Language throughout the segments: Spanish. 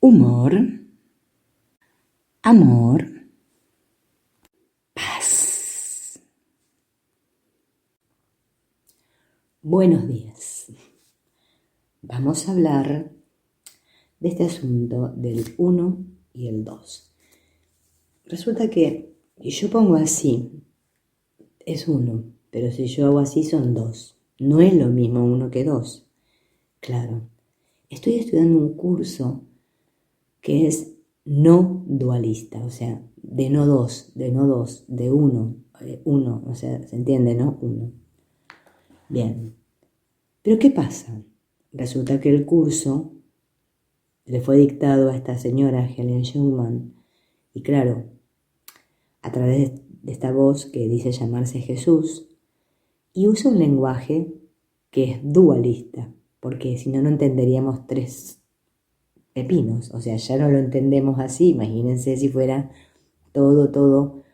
humor, amor, paz. Buenos días. Vamos a hablar de este asunto del 1 y el 2. Resulta que si yo pongo así, es 1, pero si yo hago así son 2. No es lo mismo 1 que 2. Claro, estoy estudiando un curso que es no dualista, o sea, de no dos, de uno, o sea, ¿se entiende, no? Uno. Bien, pero ¿qué pasa? Resulta que el curso le fue dictado a esta señora Helen Schumann, y claro, a través de esta voz que dice llamarse Jesús, y usa un lenguaje que es dualista, porque si no, no entenderíamos tres pepinos, o sea, ya no lo entendemos así, imagínense si fuera todo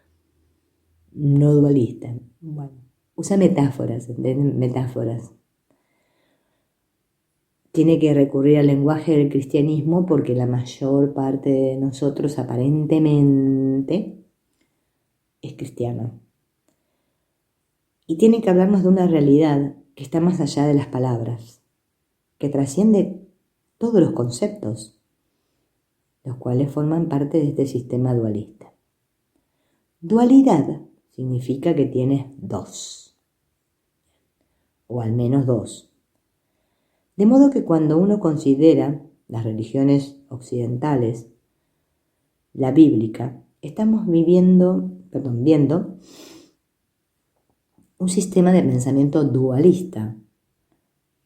no dualista. Bueno, usa metáforas, ¿entienden? Metáforas. Tiene que recurrir al lenguaje del cristianismo porque la mayor parte de nosotros aparentemente es cristiano. Y tiene que hablarnos de una realidad que está más allá de las palabras, que trasciende todos los conceptos, los cuales forman parte de este sistema dualista. Dualidad significa que tienes dos, o al menos dos. De modo que cuando uno considera las religiones occidentales, la bíblica, estamos viendo un sistema de pensamiento dualista.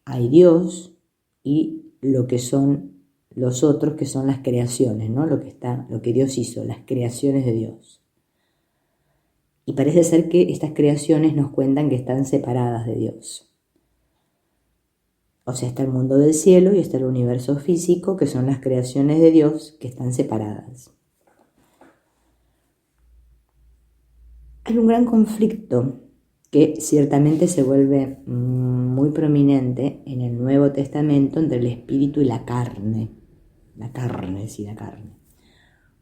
Hay Dios y lo que son los otros, que son las creaciones, ¿no? Lo que Dios hizo, las creaciones de Dios. Y parece ser que estas creaciones nos cuentan que están separadas de Dios. O sea, está el mundo del cielo y está el universo físico, que son las creaciones de Dios que están separadas. Hay un gran conflicto que ciertamente se vuelve muy prominente en el Nuevo Testamento entre el espíritu y la carne. La carne.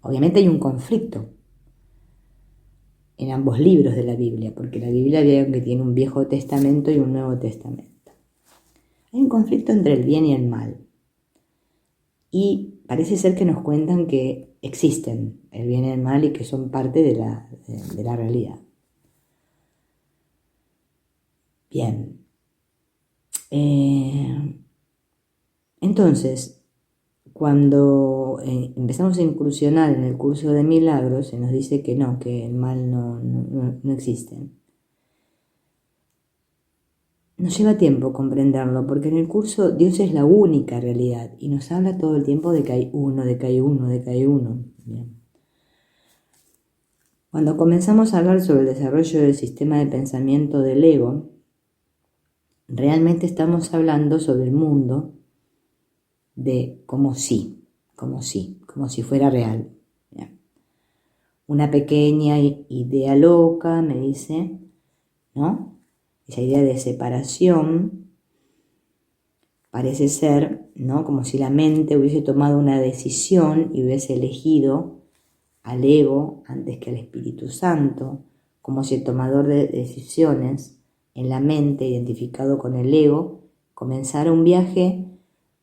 Obviamente hay un conflicto en ambos libros de la Biblia, porque la Biblia vieron que tiene un Viejo Testamento y un Nuevo Testamento. Hay un conflicto entre el bien y el mal. Y parece ser que nos cuentan que existen el bien y el mal y que son parte de la realidad. Bien. Entonces, cuando empezamos a incursionar en el curso de milagros, se nos dice que no, que el mal no existe. Nos lleva tiempo comprenderlo, porque en el curso Dios es la única realidad y nos habla todo el tiempo de que hay uno, de que hay uno, de que hay uno. Bien. Cuando comenzamos a hablar sobre el desarrollo del sistema de pensamiento del ego, realmente estamos hablando sobre el mundo de como si fuera real. Bien. Una pequeña idea loca, me dice, ¿no? Esa idea de separación parece ser, ¿no? Como si la mente hubiese tomado una decisión y hubiese elegido al ego antes que al Espíritu Santo, como si el tomador de decisiones en la mente, identificado con el ego, comenzara un viaje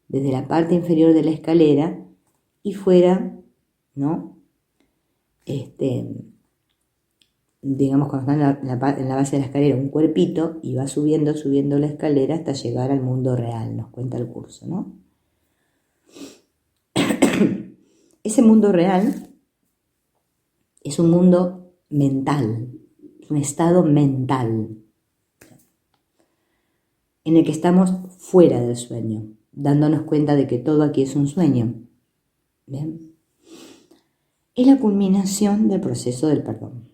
desde la parte inferior de la escalera y fuera, ¿no? Digamos, cuando está en la base de la escalera, un cuerpito, y va subiendo la escalera hasta llegar al mundo real, nos cuenta el curso, ¿no? Ese mundo real es un mundo mental, es un estado mental, en el que estamos fuera del sueño, dándonos cuenta de que todo aquí es un sueño. ¿Bien? Es la culminación del proceso del perdón.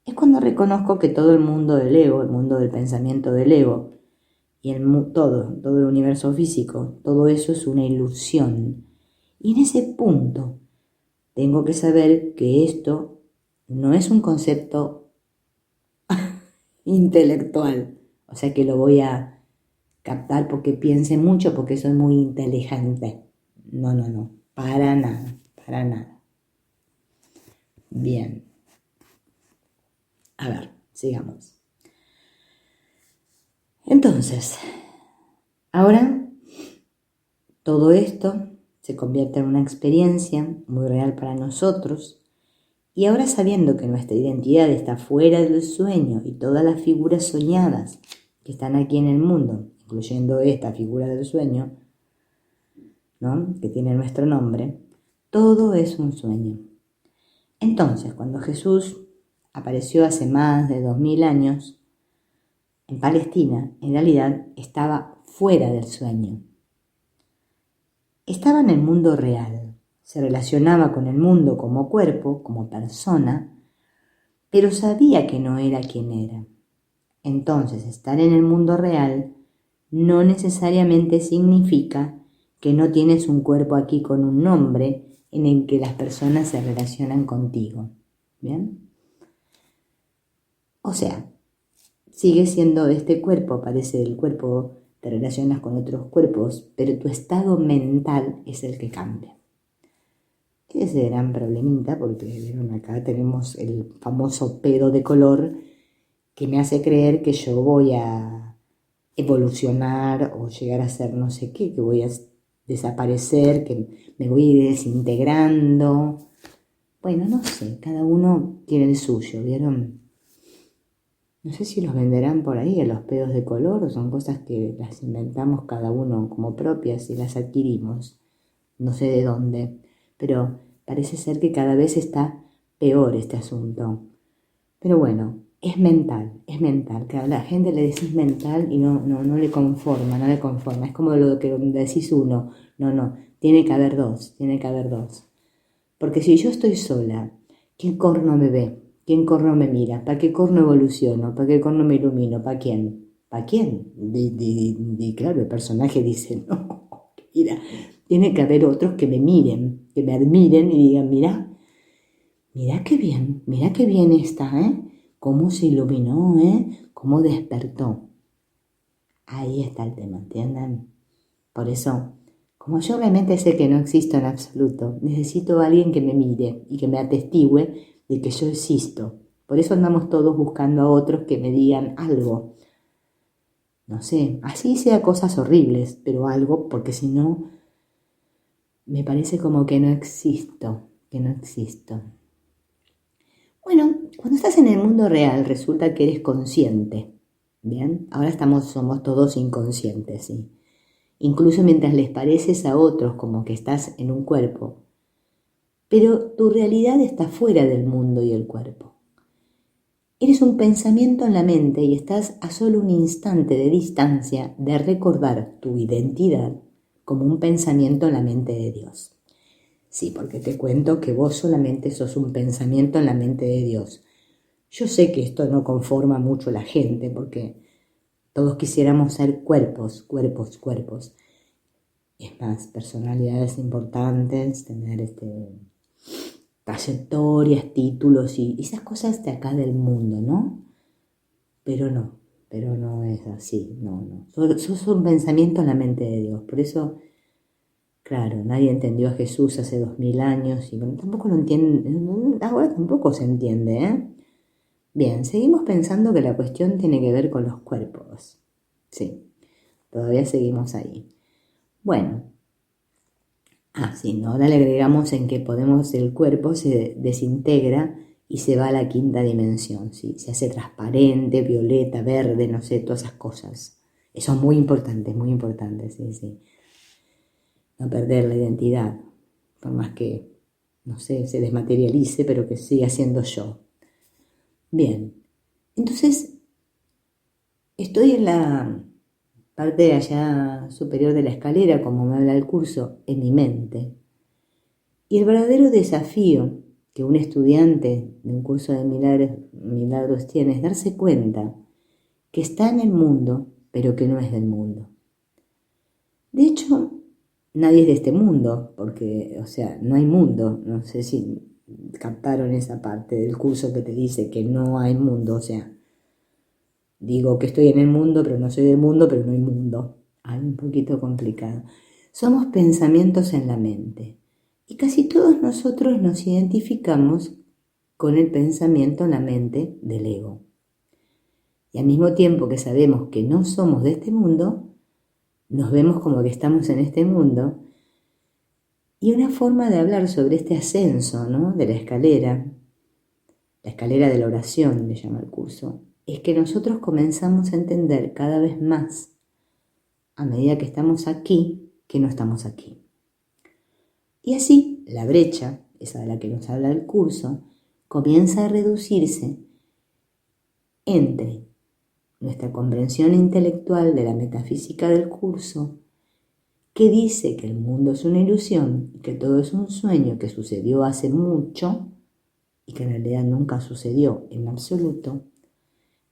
Es cuando reconozco que todo el mundo del ego, el mundo del pensamiento del ego, y todo el universo físico, todo eso es una ilusión. Y en ese punto tengo que saber que esto no es un concepto intelectual, o sea que lo voy a captar porque piense mucho, porque soy muy inteligente. No. Para nada, para nada. Bien. A ver, sigamos. Entonces, ahora todo esto se convierte en una experiencia muy real para nosotros. Y ahora sabiendo que nuestra identidad está fuera del sueño y todas las figuras soñadas que están aquí en el mundo, incluyendo esta figura del sueño, ¿no?, que tiene nuestro nombre, todo es un sueño. Entonces, cuando Jesús apareció hace más de 2000 años en Palestina, en realidad estaba fuera del sueño. Estaba en el mundo real, se relacionaba con el mundo como cuerpo, como persona, pero sabía que no era quien era. Entonces, estar en el mundo real no necesariamente significa que no tienes un cuerpo aquí con un nombre en el que las personas se relacionan contigo. ¿Bien? O sea, sigue siendo este cuerpo, parece el cuerpo, te relacionas con otros cuerpos, pero tu estado mental es el que cambia. Ese gran problemita, porque vieron acá tenemos el famoso pedo de color que me hace creer que yo voy a evolucionar o llegar a ser no sé qué, que voy a desaparecer, que me voy a ir desintegrando. Bueno, no sé, cada uno tiene el suyo, ¿vieron? No sé si los venderán por ahí, los pedos de color, o son cosas que las inventamos cada uno como propias y las adquirimos. No sé de dónde, pero parece ser que cada vez está peor este asunto. Pero bueno, es mental, que a la gente le decís mental y no le conforma, Es como lo que decís uno, no, tiene que haber dos. Porque si yo estoy sola, ¿quién corno me ve? ¿Quién corno me mira? ¿Para qué corno evoluciono? ¿Para qué corno me ilumino? ¿Para quién? ¿Para quién? Claro, el personaje dice, no, mira, tiene que haber otros que me miren, que me admiren y digan, mira qué bien está, ¿eh? Cómo se iluminó, ¿eh? Cómo despertó. Ahí está el tema, ¿entienden? Por eso, como yo obviamente sé que no existo en absoluto, necesito a alguien que me mire y que me atestigue de que yo existo. Por eso andamos todos buscando a otros que me digan algo. No sé, así sea cosas horribles, pero algo, porque si no, me parece como que no existo. Bueno, cuando estás en el mundo real resulta que eres consciente, ¿bien? Ahora somos todos inconscientes, ¿sí? Incluso mientras les pareces a otros como que estás en un cuerpo. Pero tu realidad está fuera del mundo y el cuerpo. Eres un pensamiento en la mente y estás a solo un instante de distancia de recordar tu identidad como un pensamiento en la mente de Dios. Sí, porque te cuento que vos solamente sos un pensamiento en la mente de Dios. Yo sé que esto no conforma mucho a la gente porque todos quisiéramos ser cuerpos. Es más, personalidades importantes, tener trayectorias, títulos y esas cosas de acá del mundo, ¿no? Pero no es así, no. Sos un pensamiento en la mente de Dios. Por eso, claro, nadie entendió a Jesús hace 2000 años y bueno, tampoco lo entiende, ahora tampoco se entiende, ¿eh? Bien, seguimos pensando que la cuestión tiene que ver con los cuerpos. Sí, todavía seguimos ahí. Bueno, sí, ¿no? Ahora le agregamos en que el cuerpo se desintegra y se va a la quinta dimensión, ¿sí? Se hace transparente, violeta, verde, no sé, todas esas cosas. Eso es muy importante, sí. No perder la identidad, por más que, no sé, se desmaterialice, pero que siga siendo yo. Bien, entonces estoy en la parte de allá superior de la escalera, como me habla el curso, en mi mente. Y el verdadero desafío que un estudiante de un curso de milagros tiene es darse cuenta que está en el mundo, pero que no es del mundo. De hecho, nadie es de este mundo, porque, no hay mundo. No sé si captaron esa parte del curso que te dice que no hay mundo, digo que estoy en el mundo, pero no soy del mundo, pero no hay mundo. Un poquito complicado. Somos pensamientos en la mente. Y casi todos nosotros nos identificamos con el pensamiento en la mente del ego. Y al mismo tiempo que sabemos que no somos de este mundo, nos vemos como que estamos en este mundo. Y una forma de hablar sobre este ascenso, ¿no?, de la escalera de la oración, le llama el curso, es que nosotros comenzamos a entender cada vez más, a medida que estamos aquí, que no estamos aquí. Y así, la brecha, esa de la que nos habla el curso, comienza a reducirse entre nuestra comprensión intelectual de la metafísica del curso, que dice que el mundo es una ilusión y que todo es un sueño que sucedió hace mucho y que en realidad nunca sucedió en absoluto.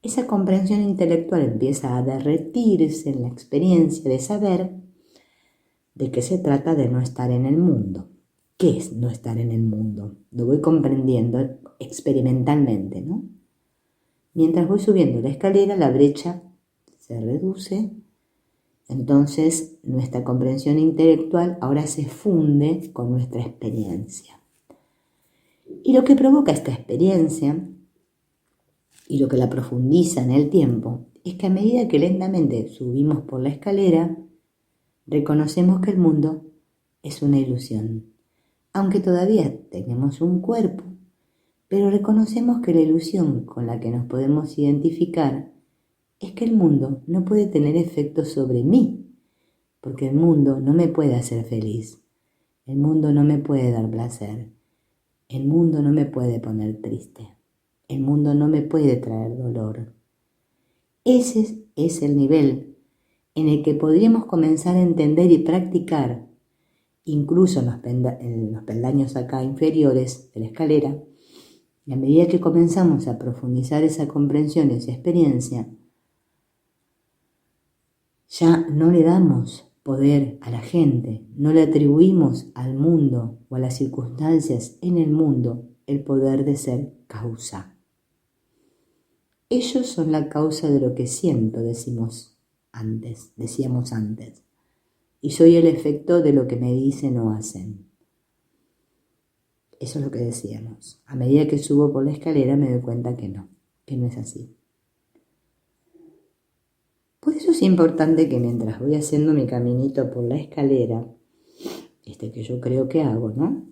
Esa comprensión intelectual empieza a derretirse en la experiencia de saber de que se trata de no estar en el mundo. ¿Qué es no estar en el mundo? Lo voy comprendiendo experimentalmente, ¿no? Mientras voy subiendo la escalera, la brecha se reduce. Entonces, nuestra comprensión intelectual ahora se funde con nuestra experiencia. Y lo que provoca esta experiencia y lo que la profundiza en el tiempo es que a medida que lentamente subimos por la escalera, reconocemos que el mundo es una ilusión. Aunque todavía tenemos un cuerpo, pero reconocemos que la ilusión con la que nos podemos identificar es que el mundo no puede tener efecto sobre mí, porque el mundo no me puede hacer feliz, el mundo no me puede dar placer, el mundo no me puede poner triste, el mundo no me puede traer dolor. Ese es el nivel en el que podríamos comenzar a entender y practicar, incluso en los peldaños acá inferiores de la escalera, y a medida que comenzamos a profundizar esa comprensión, esa experiencia, ya no le damos poder a la gente, no le atribuimos al mundo o a las circunstancias en el mundo el poder de ser causa. Ellos son la causa de lo que siento, decíamos antes, y soy el efecto de lo que me dicen o hacen. Eso es lo que decíamos. A medida que subo por la escalera me doy cuenta que no es así. Por eso es importante que mientras voy haciendo mi caminito por la escalera, que yo creo que hago, ¿no?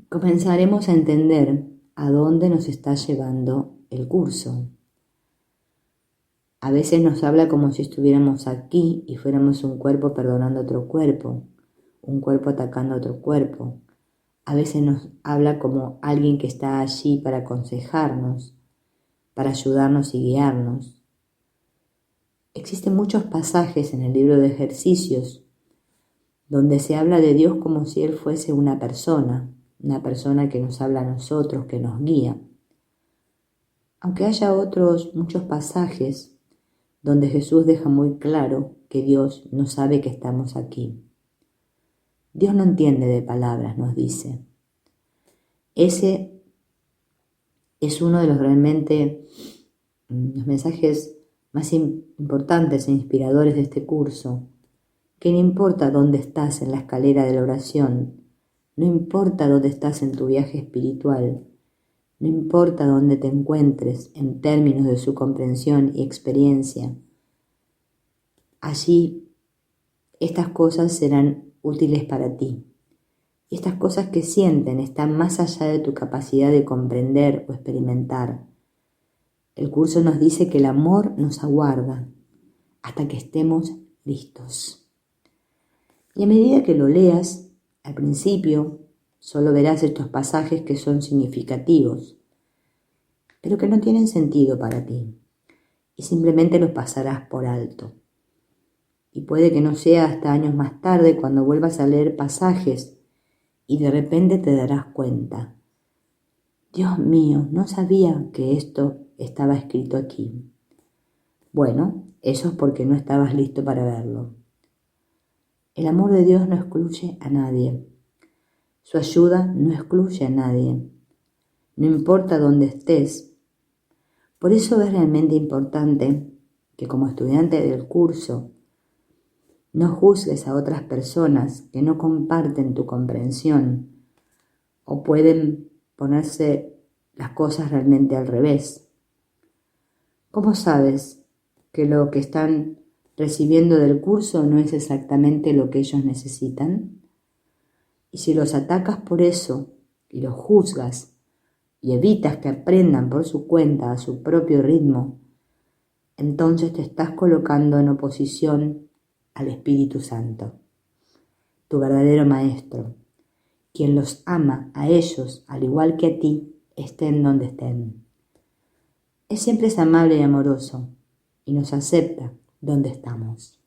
Comenzaremos a entender a dónde nos está llevando el curso. A veces nos habla como si estuviéramos aquí y fuéramos un cuerpo perdonando a otro cuerpo, un cuerpo atacando a otro cuerpo. A veces nos habla como alguien que está allí para aconsejarnos, para ayudarnos y guiarnos. Existen muchos pasajes en el libro de ejercicios donde se habla de Dios como si Él fuese una persona que nos habla a nosotros, que nos guía. Aunque haya muchos pasajes donde Jesús deja muy claro que Dios no sabe que estamos aquí. Dios no entiende de palabras, nos dice. Ese es uno de los mensajes más importantes e inspiradores de este curso, que no importa dónde estás en la escalera de la oración, no importa dónde estás en tu viaje espiritual, no importa dónde te encuentres en términos de su comprensión y experiencia, allí estas cosas serán útiles para ti. Y estas cosas que sienten están más allá de tu capacidad de comprender o experimentar. El curso nos dice que el amor nos aguarda hasta que estemos listos. Y a medida que lo leas, al principio solo verás estos pasajes que son significativos, pero que no tienen sentido para ti, y simplemente los pasarás por alto. Y puede que no sea hasta años más tarde cuando vuelvas a leer pasajes y de repente te darás cuenta: Dios mío, no sabía que esto estaba escrito aquí. Bueno, eso es porque no estabas listo para verlo. El amor de Dios no excluye a nadie. Su ayuda no excluye a nadie. No importa dónde estés. Por eso es realmente importante que como estudiante del curso No juzgues a otras personas que no comparten tu comprensión o pueden ponerse las cosas realmente al revés. ¿Cómo sabes que lo que están recibiendo del curso no es exactamente lo que ellos necesitan? Y si los atacas por eso y los juzgas y evitas que aprendan por su cuenta a su propio ritmo, entonces te estás colocando en oposición al Espíritu Santo, tu verdadero maestro, quien los ama a ellos al igual que a ti, estén donde estén. Él siempre es amable y amoroso y nos acepta donde estamos.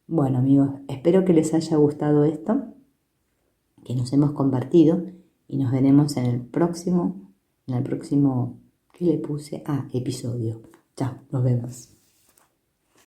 Bueno amigos, espero que les haya gustado esto que nos hemos compartido y nos veremos en el próximo, ¿qué le puse? Episodio. Chao, nos vemos.